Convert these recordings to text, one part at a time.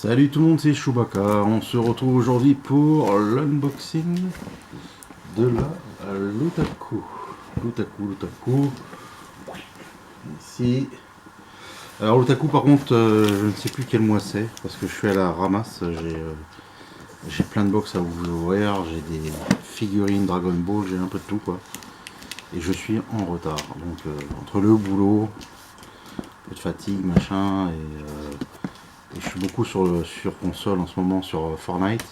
Salut tout le monde, c'est Chewbacca. On se retrouve aujourd'hui pour l'unboxing de la Lutaku. Lutaku. Ici. Alors Lutaku par contre, je ne sais plus quel mois c'est parce que je suis à la ramasse. J'ai plein de box à ouvrir, j'ai des figurines Dragon Ball, j'ai un peu de tout quoi. Et je suis en retard. Donc entre le boulot, un peu de fatigue, machin, et je suis beaucoup sur console en ce moment, sur Fortnite.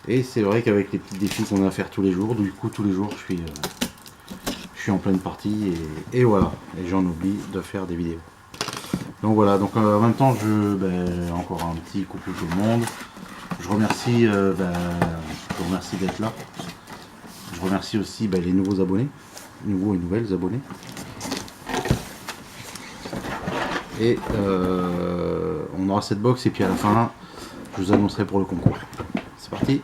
Et c'est vrai qu'avec les petits défis qu'on a à faire tous les jours, du coup tous les jours je suis en pleine partie et voilà. Et j'en oublie de faire des vidéos. Donc voilà, donc en même temps encore un petit coucou tout le monde. Je remercie, je vous remercie d'être là. Je remercie aussi les nouveaux abonnés, nouveaux et nouvelles abonnés. Et on aura cette box et puis à la fin je vous annoncerai pour le concours. C'est parti.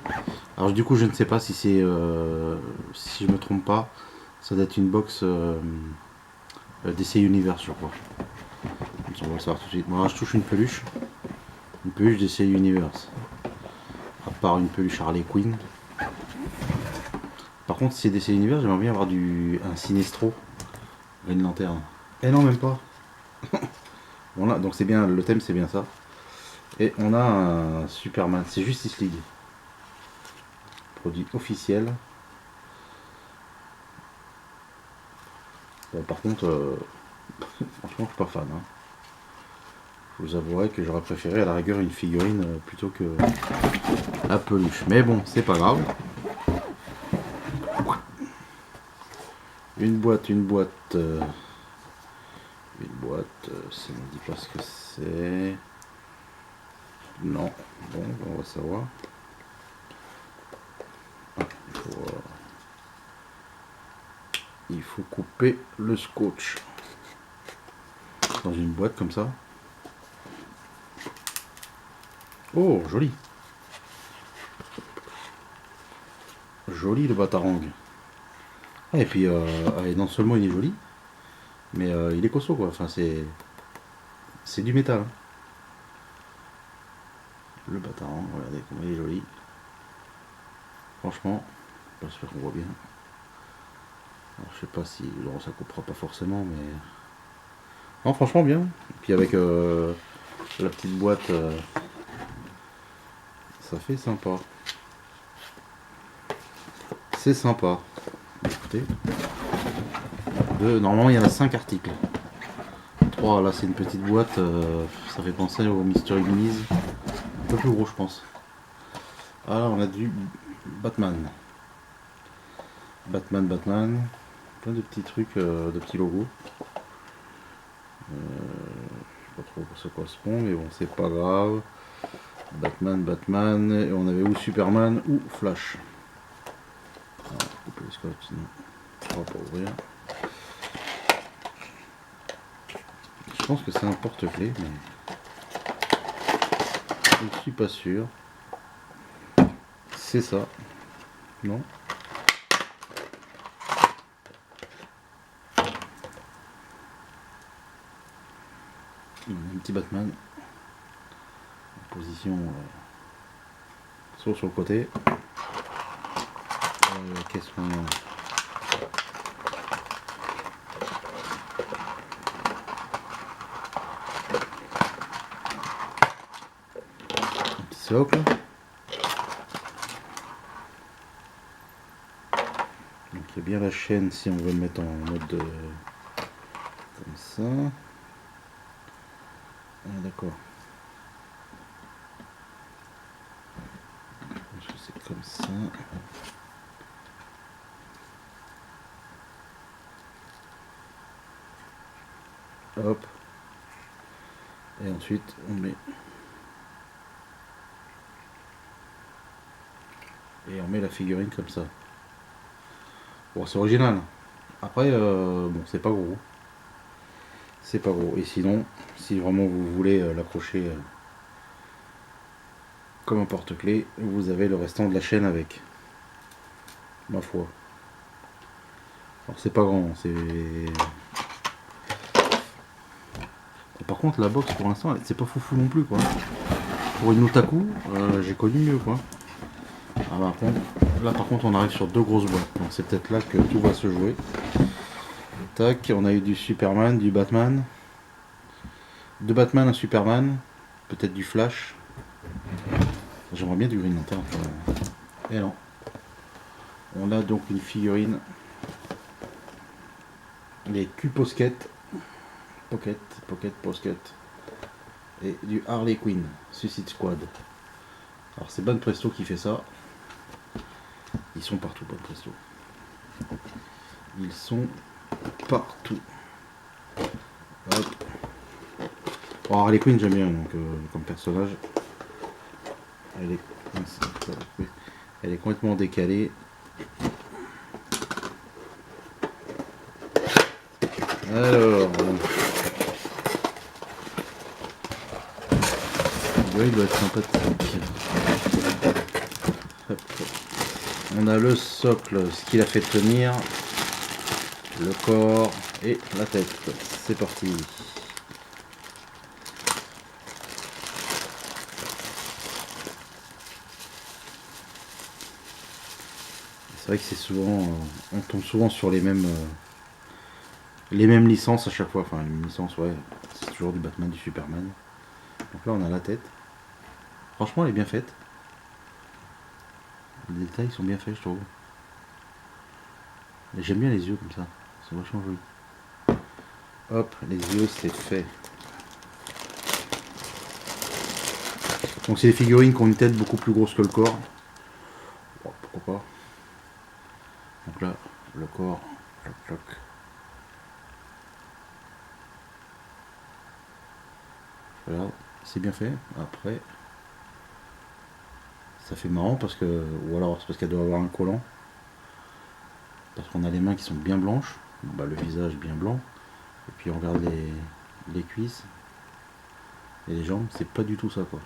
Alors du coup je ne sais pas si c'est si je me trompe pas, ça doit être une box DC Universe je crois. Donc, on va le savoir tout de suite. Moi je touche une peluche DC Universe. À part une peluche Harley Quinn. Par contre si c'est DC Universe j'aimerais bien avoir un Sinestro. Une lanterne. Eh non même pas. Voilà, donc c'est bien, le thème c'est bien ça. Et on a un Superman, c'est Justice League. Produit officiel. Bon, par contre, franchement je suis pas fan. Hein. Je vous avouerai que j'aurais préféré à la rigueur une figurine plutôt que la peluche. Mais bon, c'est pas grave. Une boîte, ça ne dit pas ce que c'est. Non, bon, on va savoir. Ah, il faut couper le scotch dans une boîte comme ça. Oh, joli. Joli le Batarang. Ah, et puis, non seulement il est joli, mais il est costaud quoi. Enfin, c'est du métal. Hein. Le Batarang, regardez comment il est joli. Franchement, j'espère qu'on voit bien. Alors, je sais pas si ça coupera pas forcément, mais non, franchement bien. Et puis avec la petite boîte, ça fait sympa. C'est sympa. Écoutez. Normalement il y en a 5 articles. 3 là c'est une petite boîte, ça fait penser au Mystery Minis. Un peu plus gros je pense. Ah là on a du Batman. Plein de petits trucs, de petits logos. Je sais pas trop pour ça correspond, mais bon c'est pas grave. Batman, et on avait ou Superman ou Flash. Alors, couper le scotch, sinon on va pas ouvrir. Je pense que c'est un porte-clés, mais je ne suis pas sûr. C'est ça. Non? Un petit Batman. En position sur le côté. Qu'est-ce qu'on a? Un petit socle. Donc il y a bien la chaîne si on veut le mettre en mode comme ça. Ah, d'accord. C'est comme ça. Hop. Et ensuite on met. Et on met la figurine comme ça. Bon, c'est original. Après, bon, c'est pas gros. C'est pas gros. Et sinon, si vraiment vous voulez l'accrocher comme un porte-clés, vous avez le restant de la chaîne avec. Ma foi. Alors c'est pas grand, c'est. Par contre la box pour l'instant c'est pas foufou non plus quoi. pour une otaku, j'ai connu mieux quoi. Ah, là par contre on arrive sur 2 grosses boîtes, donc c'est peut-être là que tout va se jouer. Tac, on a eu du Superman, du Batman. 2 Batman, un Superman, peut-être du Flash. J'aimerais bien du Green Lantern. Et non. On a donc une figurine. Les Q-Posket. Pocket, Posket. Et du Harley Quinn, Suicide Squad. Alors c'est Ban Presto qui fait ça. Ils sont partout, Ban Presto. Ils sont partout. Hop. Bon, Harley Quinn j'aime bien donc, comme personnage. Elle est complètement décalée. Alors, il doit être sympathique. Hop. On a le socle, ce qu'il a fait tenir, le corps et la tête. C'est parti. C'est vrai que c'est souvent, on tombe souvent sur les mêmes licences à chaque fois. Enfin, une licence, ouais, c'est toujours du Batman, du Superman. Donc là, on a la tête. Franchement, elle est bien faite. Les détails sont bien faits, je trouve. Et j'aime bien les yeux comme ça. C'est vachement joli. Hop, les yeux, c'est fait. Donc c'est des figurines qui ont une tête beaucoup plus grosse que le corps. Bon, pourquoi pas. Donc là, le corps, cloc. Voilà, c'est bien fait. Après, ça fait marrant parce que, ou alors c'est parce qu'elle doit avoir un collant. Parce qu'on a les mains qui sont bien blanches, bah, le visage bien blanc. Et puis on regarde les cuisses et les jambes, c'est pas du tout ça quoi.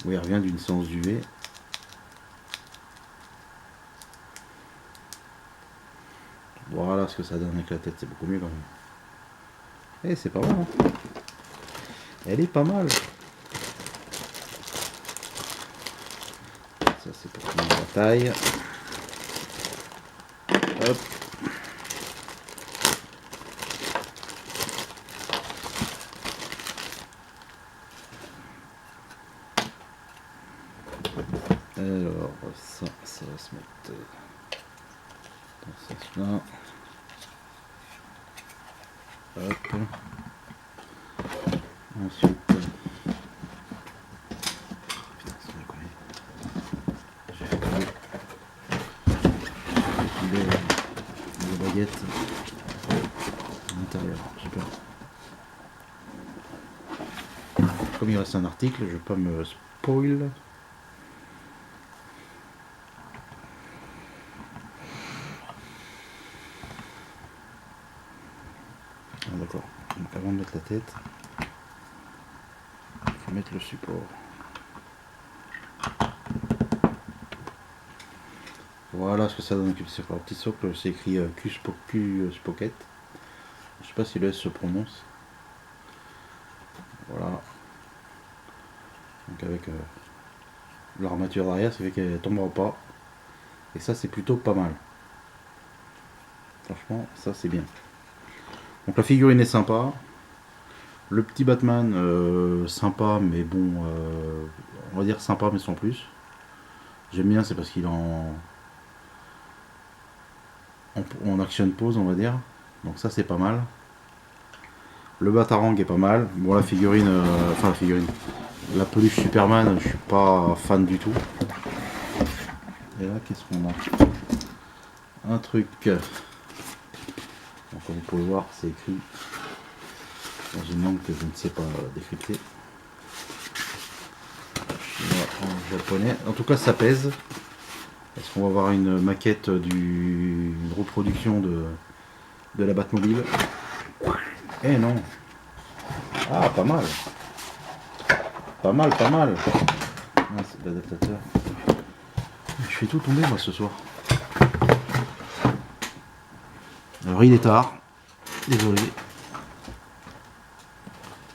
Oui, elle revient d'une séance d'UV. Voilà ce que ça donne avec la tête, c'est beaucoup mieux quand même. Et c'est pas mal. Hein. Elle est pas mal. Ça c'est pour prendre la taille. Hop. Alors ça va se mettre dans ce sens-là. Hop. Ensuite. Putain, c'est bien collé. J'ai fait les baguettes à l'intérieur. J'ai peur. Comme il reste un article, je vais pas me spoil. Ah, d'accord. Donc avant de mettre la tête, il faut mettre le support. Voilà ce que ça donne. C'est un petit socle, c'est écrit Q-Pocket. Je sais pas si le S se prononce. Voilà. Donc avec l'armature derrière, ça fait qu'elle ne tombera pas. Et ça c'est plutôt pas mal. Franchement, ça c'est bien. Donc la figurine est sympa. Le petit Batman, sympa, mais bon, on va dire sympa, mais sans plus. J'aime bien, c'est parce qu'il est en action pose, on va dire. Donc ça c'est pas mal. Le Batarang est pas mal. Bon, la figurine, la peluche Superman, je suis pas fan du tout. Et là, qu'est-ce qu'on a? Un truc. Donc, comme vous pouvez voir, c'est écrit dans une langue que je ne sais pas décrypter. En japonais. En tout cas, ça pèse. Est-ce qu'on va avoir une maquette une reproduction de la Batmobile? Eh non. Ah, pas mal. Pas mal. Ah, c'est l'adaptateur. Je fais tout tomber moi ce soir. Alors il est tard. Désolé.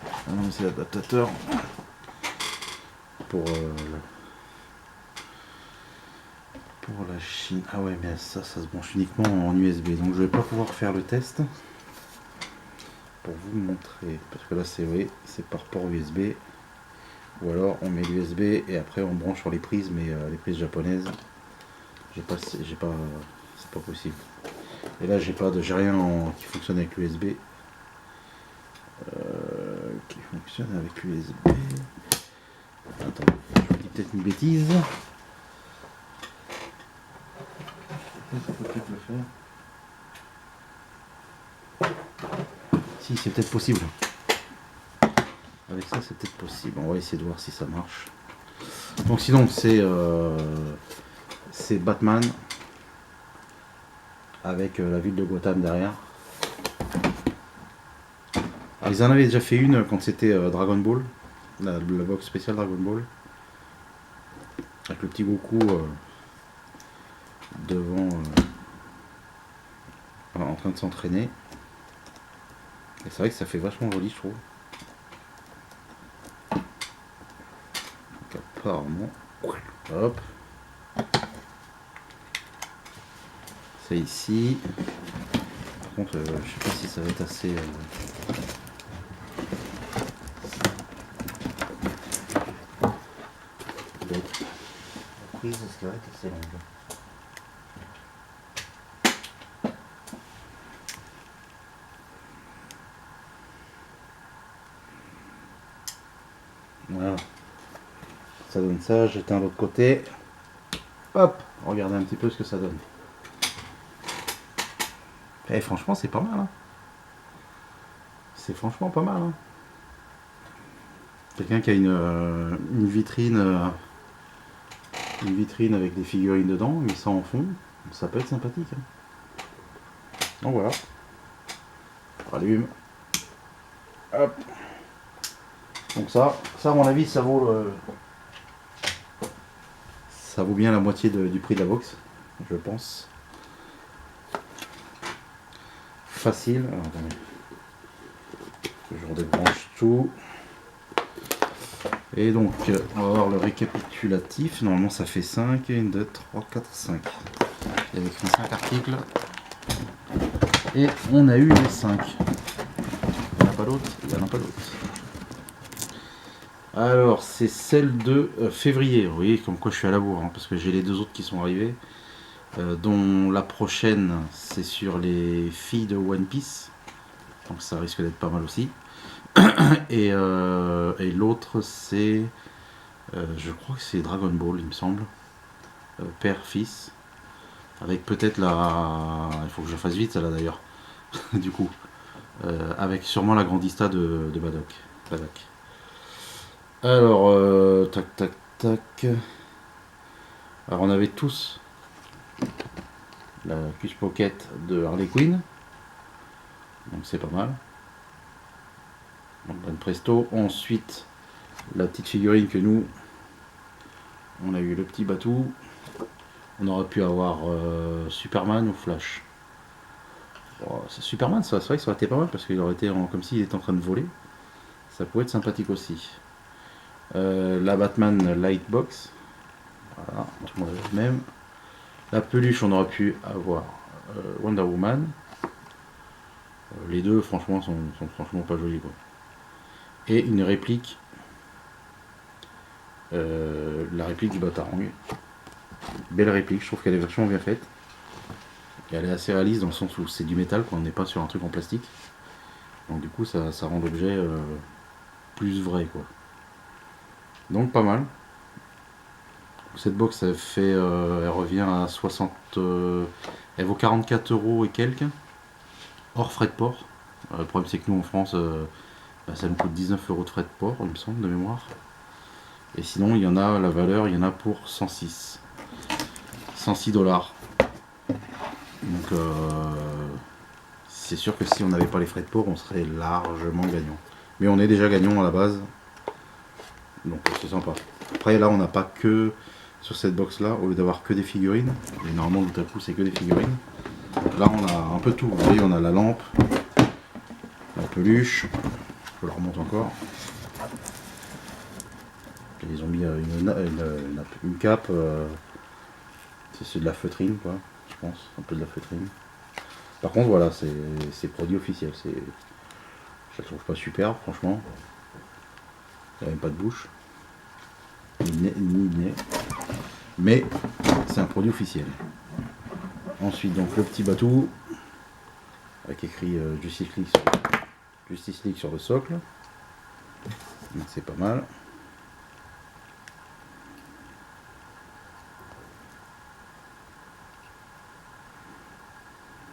Ah non mais c'est l'adaptateur. pour la Chine. Ah ouais, mais ça se branche uniquement en USB. Donc je vais pas pouvoir faire le test pour vous montrer. Parce que là, c'est vrai, c'est par port USB. Ou alors on met l'USB et après on branche sur les prises, mais les prises japonaises, c'est pas possible. Et là, j'ai rien qui fonctionne avec l'USB. Qui fonctionne avec l'USB. Attends, je dis peut-être une bêtise. Ça peut peut-être le faire. Si, c'est peut-être possible. Avec ça, c'est peut-être possible. On va essayer de voir si ça marche. Donc sinon, c'est Batman avec la ville de Gotham derrière. Alors, ils en avaient déjà fait une quand c'était Dragon Ball, la box spéciale Dragon Ball, avec le petit Goku devant, en train de s'entraîner. Et c'est vrai que ça fait vachement joli, je trouve. Donc apparemment, hop, c'est ici. Par contre, je sais pas si ça va être assez. La prise, est-ce qu'elle va être assez longue? Voilà, ça donne ça, j'éteins l'autre côté. Hop, regardez un petit peu ce que ça donne. Et franchement, c'est pas mal. Hein. C'est franchement pas mal. Hein. Quelqu'un qui a une vitrine avec des figurines dedans, mais ça en fond, ça peut être sympathique. Hein. Donc voilà. Rallume. Hop. Donc ça à mon avis, ça vaut bien la moitié du prix de la box, je pense. Facile. Alors, attendez. Je redébranche tout. Et donc, on va voir le récapitulatif. Normalement, ça fait 5. 1, 2, 3, 4, 5. Il y avait écrit 5 articles. Et on a eu les 5. Il n'y en a pas d'autres. Il n'y en a pas d'autres. Alors, c'est celle de février. Vous voyez, comme quoi je suis à la bourre. Hein, parce que j'ai les deux autres qui sont arrivés. Dont la prochaine, c'est sur les filles de One Piece. Donc ça risque d'être pas mal aussi. Et l'autre, c'est... je crois que c'est Dragon Ball, il me semble. Père-fils. Avec peut-être la... Il faut que je fasse vite, celle-là d'ailleurs. Du coup. Avec sûrement la grandista de Badoc. Alors, tac, tac, tac. Alors, on avait tous la Cuisse Pocket de Harley Quinn. Donc, c'est pas mal. Donc, bonne presto. Ensuite, la petite figurine que nous, on a eu le petit Batou. On aurait pu avoir Superman ou Flash. Oh, Superman, c'est vrai que ça aurait été pas mal parce qu'il aurait été comme s'il était en train de voler. Ça pourrait être sympathique aussi. La Batman Lightbox. Voilà, tout le monde a le même. La peluche, on aurait pu avoir Wonder Woman. Les deux, franchement, sont franchement pas jolis, quoi. Et une réplique. La réplique du Batarang. Belle réplique, je trouve qu'elle est vachement bien faite. Et elle est assez réaliste dans le sens où c'est du métal, quoi. On n'est pas sur un truc en plastique. Donc du coup, ça rend l'objet plus vrai, quoi. Donc pas mal. Cette box, elle revient à 60... elle vaut 44 € et quelques, hors frais de port. Le problème, c'est que nous, en France, ça nous coûte 19 € de frais de port, il me semble, de mémoire. Et sinon, il y en a, la valeur, il y en a pour 106 $. Donc, c'est sûr que si on n'avait pas les frais de port, on serait largement gagnant. Mais on est déjà gagnant à la base. Donc, c'est sympa. Après, là, on n'a pas que... Sur cette box là, au lieu d'avoir que des figurines, et normalement tout à coup c'est que des figurines, là on a un peu tout. Vous voyez, on a la lampe, la peluche, je la remonte encore, Ils ont mis une cape, c'est de la feutrine quoi, je pense, un peu de la feutrine. Par contre voilà, c'est produit officiel, je la trouve pas super franchement. Il n'y a même pas de bouche, ni de nez, mais c'est un produit officiel. Ensuite donc le petit bateau avec écrit Justice League sur le socle, donc c'est pas mal.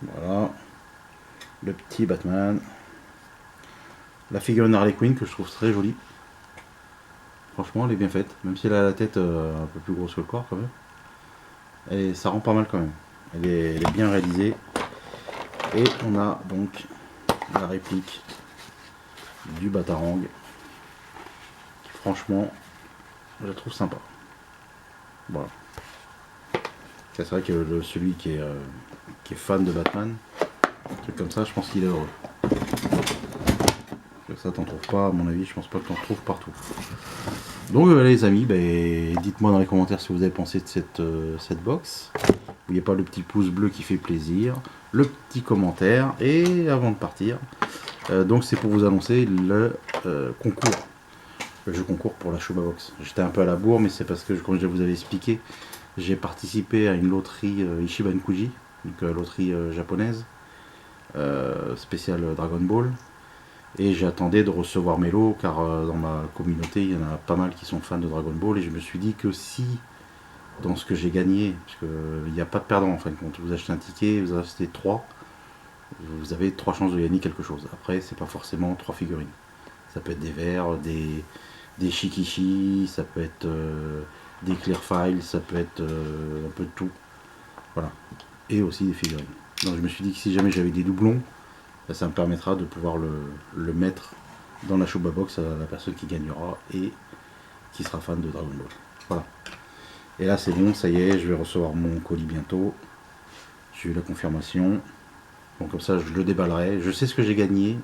Voilà, le petit Batman, la figurine Harley Quinn que je trouve très jolie. Franchement, elle est bien faite, même si elle a la tête un peu plus grosse que le corps quand même. Et ça rend pas mal quand même. Elle est bien réalisée. Et on a donc la réplique du Batarang. Qui, franchement, je la trouve sympa. Voilà. C'est vrai que celui qui est fan de Batman, un truc comme ça, je pense qu'il est heureux. Ça t'en trouves pas, à mon avis, je pense pas que t'en trouves partout. Donc les amis, dites-moi dans les commentaires ce que vous avez pensé de cette box. N'oubliez pas le petit pouce bleu qui fait plaisir, le petit commentaire, et avant de partir, donc c'est pour vous annoncer le concours. Le jeu concours pour la Shuba Box. J'étais un peu à la bourre, mais c'est parce que, comme je vous avais expliqué, j'ai participé à une loterie Ichiban Kuji, donc loterie japonaise, spéciale Dragon Ball. Et j'attendais de recevoir mes lots, car dans ma communauté, il y en a pas mal qui sont fans de Dragon Ball. Et je me suis dit que si, dans ce que j'ai gagné, parce qu'il n'y a pas de perdant en fin de compte, vous achetez un ticket, vous achetez 3, vous avez 3 chances de gagner quelque chose. Après, c'est pas forcément 3 figurines. Ça peut être des verres, des shikishi, ça peut être des clear files, ça peut être un peu de tout. Voilà. Et aussi des figurines. Donc je me suis dit que si jamais j'avais des doublons, ça me permettra de pouvoir le mettre dans la Shuba Box à la personne qui gagnera et qui sera fan de Dragon Ball. Voilà. Et là c'est bon, ça y est, je vais recevoir mon colis bientôt. J'ai eu la confirmation. Donc comme ça je le déballerai. Je sais ce que j'ai gagné.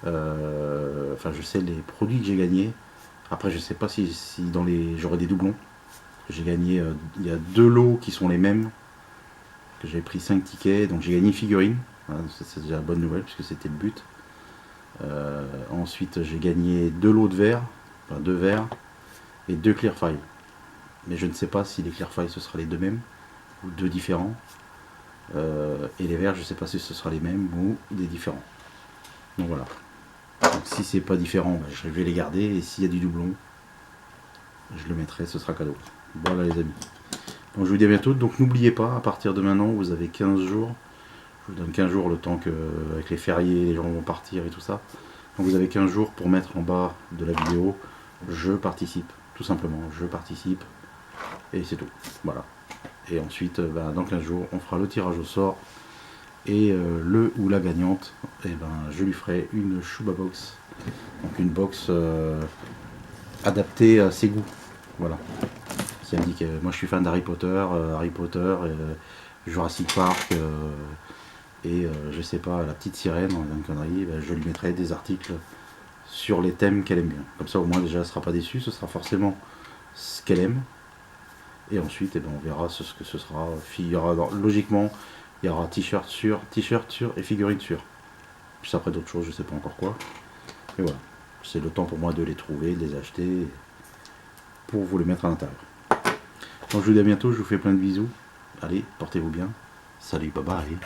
Enfin je sais les produits que j'ai gagnés. Après je sais pas si dans j'aurai des doublons. J'ai gagné, il y a 2 lots qui sont les mêmes. Que j'ai pris 5 tickets, donc j'ai gagné une figurine. Voilà, c'est déjà la bonne nouvelle puisque c'était le but. Ensuite j'ai gagné 2 lots de verres, enfin 2 verres et 2 clear files. Mais je ne sais pas si les clear files ce sera les 2 mêmes ou 2 différents. Et les verres je ne sais pas si ce sera les mêmes ou des différents. Donc voilà. Donc, si c'est pas différent, je vais les garder et s'il y a du doublon, je le mettrai, ce sera cadeau. Voilà les amis. Donc je vous dis à bientôt. Donc n'oubliez pas, à partir de maintenant, vous avez 15 jours. Je vous donne 15 jours le temps que, avec les fériés, les gens vont partir et tout ça. Donc vous avez 15 jours pour mettre en bas de la vidéo, je participe. Tout simplement, je participe. Et c'est tout. Voilà. Et ensuite, dans 15 jours, on fera le tirage au sort. Et le ou la gagnante, je lui ferai une Shuba Box. Donc une box adaptée à ses goûts. Voilà. Qui indique, moi je suis fan d'Harry Potter, Jurassic Park, et je sais pas, la petite sirène, une connerie, je lui mettrai des articles sur les thèmes qu'elle aime bien. Comme ça au moins déjà elle sera pas déçue, ce sera forcément ce qu'elle aime. Et ensuite on verra ce que ce sera. Il y aura, logiquement, il y aura t-shirt sur et figurine sur. Puis après d'autres choses, je sais pas encore quoi. Mais voilà, c'est le temps pour moi de les trouver, de les acheter, pour vous les mettre à l'intérieur. Donc je vous dis à bientôt, je vous fais plein de bisous. Allez, portez-vous bien. Salut, bye bye.